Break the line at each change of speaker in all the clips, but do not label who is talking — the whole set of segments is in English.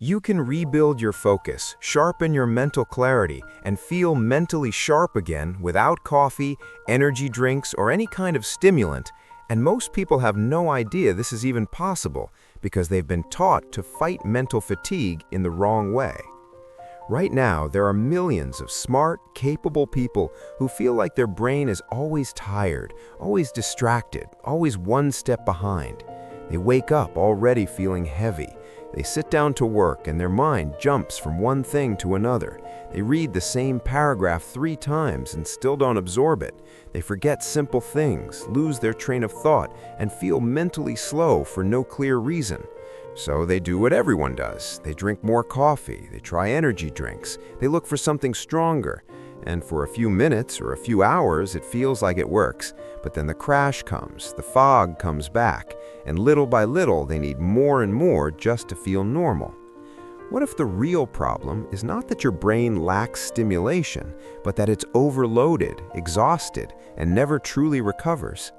You can rebuild your focus, sharpen your mental clarity, and feel mentally sharp again without coffee, energy drinks, or any kind of stimulant. And most people have no idea this is even possible because they've been taught to fight mental fatigue in the wrong way. Right now, there are millions of smart, capable people who feel like their brain is always tired, always distracted, always one step behind. They wake up already feeling heavy. They sit down to work and their mind jumps from one thing to another. They read the same paragraph 3 times and still don't absorb it. They forget simple things, lose their train of thought, and feel mentally slow for no clear reason. So they do what everyone does. They drink more coffee, they try energy drinks, they look for something stronger. And for a few minutes or a few hours, it feels like it works. But then the crash comes, the fog comes back, and little by little they need more and more just to feel normal. What if the real problem is not that your brain lacks stimulation, but that it's overloaded, exhausted, and never truly recovers?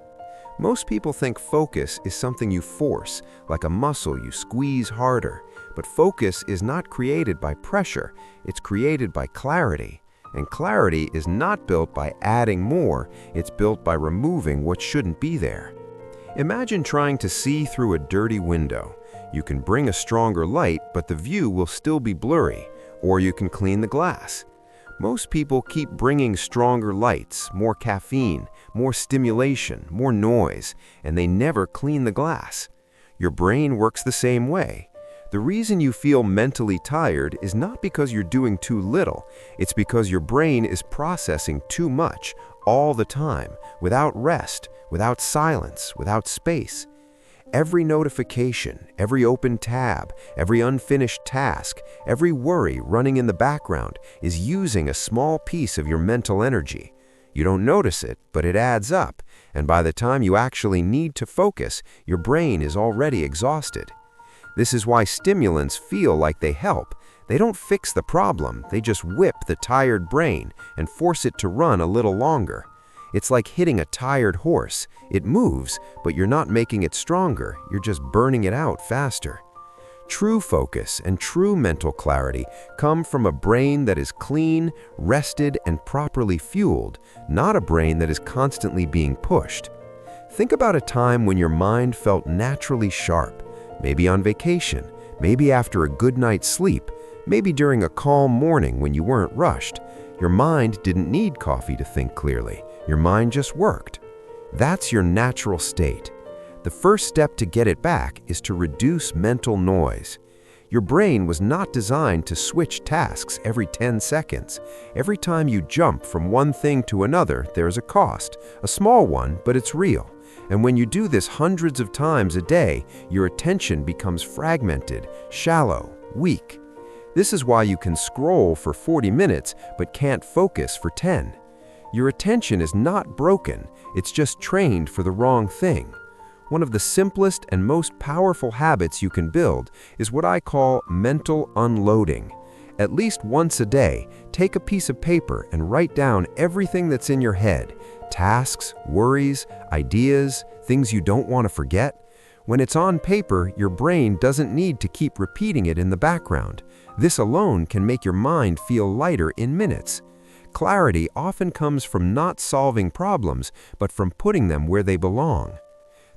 Most people think focus is something you force, like a muscle you squeeze harder. But focus is not created by pressure, it's created by clarity. And clarity is not built by adding more, it's built by removing what shouldn't be there. Imagine trying to see through a dirty window. You can bring a stronger light, but the view will still be blurry, or you can clean the glass. Most people keep bringing stronger lights, more caffeine, more stimulation, more noise, and they never clean the glass. Your brain works the same way. The reason you feel mentally tired is not because you're doing too little, it's because your brain is processing too much all the time, without rest, without silence, without space. Every notification, every open tab, every unfinished task, every worry running in the background is using a small piece of your mental energy. You don't notice it, but it adds up, and by the time you actually need to focus, your brain is already exhausted. This is why stimulants feel like they help. They don't fix the problem, they just whip the tired brain and force it to run a little longer. It's like hitting a tired horse. It moves, but you're not making it stronger, you're just burning it out faster. True focus and true mental clarity come from a brain that is clean, rested, and properly fueled, not a brain that is constantly being pushed. Think about a time when your mind felt naturally sharp. Maybe on vacation, maybe after a good night's sleep, maybe during a calm morning when you weren't rushed. Your mind didn't need coffee to think clearly. Your mind just worked. That's your natural state. The first step to get it back is to reduce mental noise. Your brain was not designed to switch tasks every 10 seconds. Every time you jump from one thing to another, there's a cost, a small one, but it's real. And when you do this hundreds of times a day, your attention becomes fragmented, shallow, weak. This is why you can scroll for 40 minutes but can't focus for 10. Your attention is not broken, it's just trained for the wrong thing. One of the simplest and most powerful habits you can build is what I call mental unloading. At least once a day, take a piece of paper and write down everything that's in your head. Tasks, worries, ideas, things you don't want to forget. When it's on paper, your brain doesn't need to keep repeating it in the background. This alone can make your mind feel lighter in minutes. Clarity often comes from not solving problems, but from putting them where they belong.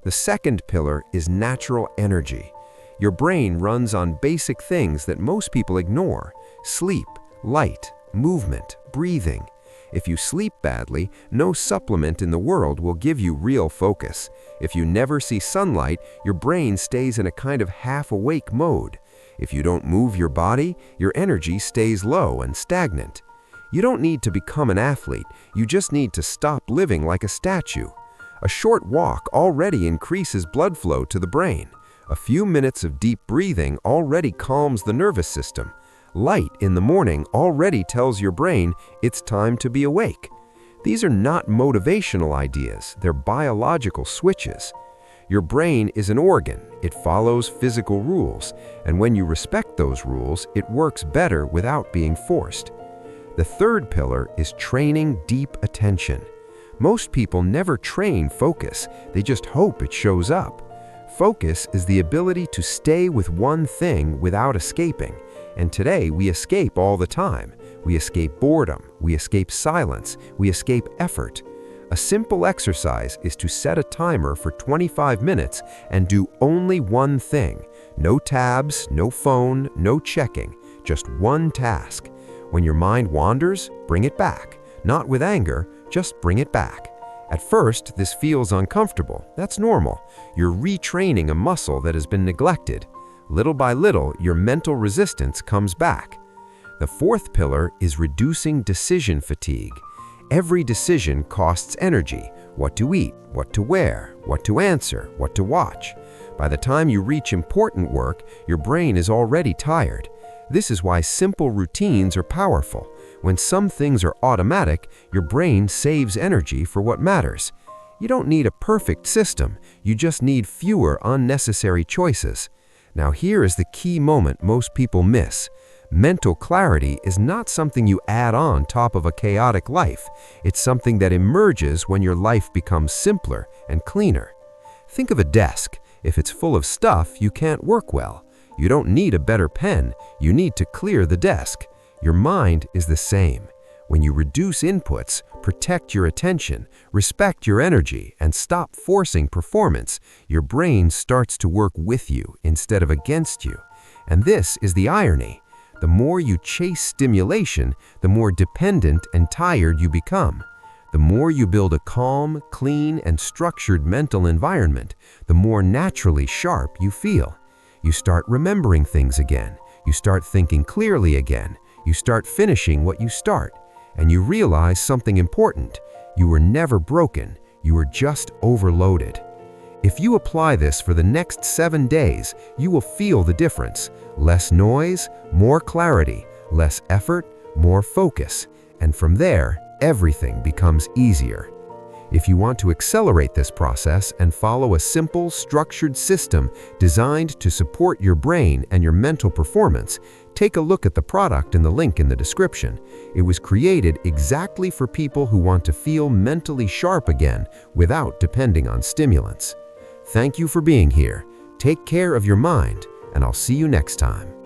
The second pillar is natural energy. Your brain runs on basic things that most people ignore: sleep, light, movement, breathing. If you sleep badly, no supplement in the world will give you real focus. If you never see sunlight, your brain stays in a kind of half-awake mode. If you don't move your body, your energy stays low and stagnant. You don't need to become an athlete, you just need to stop living like a statue. A short walk already increases blood flow to the brain. A few minutes of deep breathing already calms the nervous system. Light in the morning already tells your brain it's time to be awake. These are not motivational ideas, they're biological switches. Your brain is an organ, it follows physical rules, and when you respect those rules, it works better without being forced. The third pillar is training deep attention. Most people never train focus, they just hope it shows up. Focus is the ability to stay with one thing without escaping. And today, we escape all the time. We escape boredom, we escape silence, we escape effort. A simple exercise is to set a timer for 25 minutes and do only one thing. No tabs, no phone, no checking, just one task. When your mind wanders, bring it back. Not with anger, just bring it back. At first, this feels uncomfortable. That's normal. You're retraining a muscle that has been neglected. Little by little, your mental resistance comes back. The fourth pillar is reducing decision fatigue. Every decision costs energy. What to eat, what to wear, what to answer, what to watch. By the time you reach important work, your brain is already tired. This is why simple routines are powerful. When some things are automatic, your brain saves energy for what matters. You don't need a perfect system, you just need fewer unnecessary choices. Now here is the key moment most people miss. Mental clarity is not something you add on top of a chaotic life. It's something that emerges when your life becomes simpler and cleaner. Think of a desk. If it's full of stuff, you can't work well. You don't need a better pen, you need to clear the desk. Your mind is the same. When you reduce inputs, protect your attention, respect your energy, and stop forcing performance, your brain starts to work with you instead of against you. And this is the irony. The more you chase stimulation, the more dependent and tired you become. The more you build a calm, clean, and structured mental environment, the more naturally sharp you feel. You start remembering things again. You start thinking clearly again. You start finishing what you start. And you realize something important. You were never broken. You were just overloaded. If you apply this for the next 7 days, you will feel the difference. Less noise, more clarity, less effort, more focus. And from there, everything becomes easier. If you want to accelerate this process and follow a simple, structured system designed to support your brain and your mental performance, take a look at the product in the link in the description. It was created exactly for people who want to feel mentally sharp again without depending on stimulants. Thank you for being here. Take care of your mind, and I'll see you next time.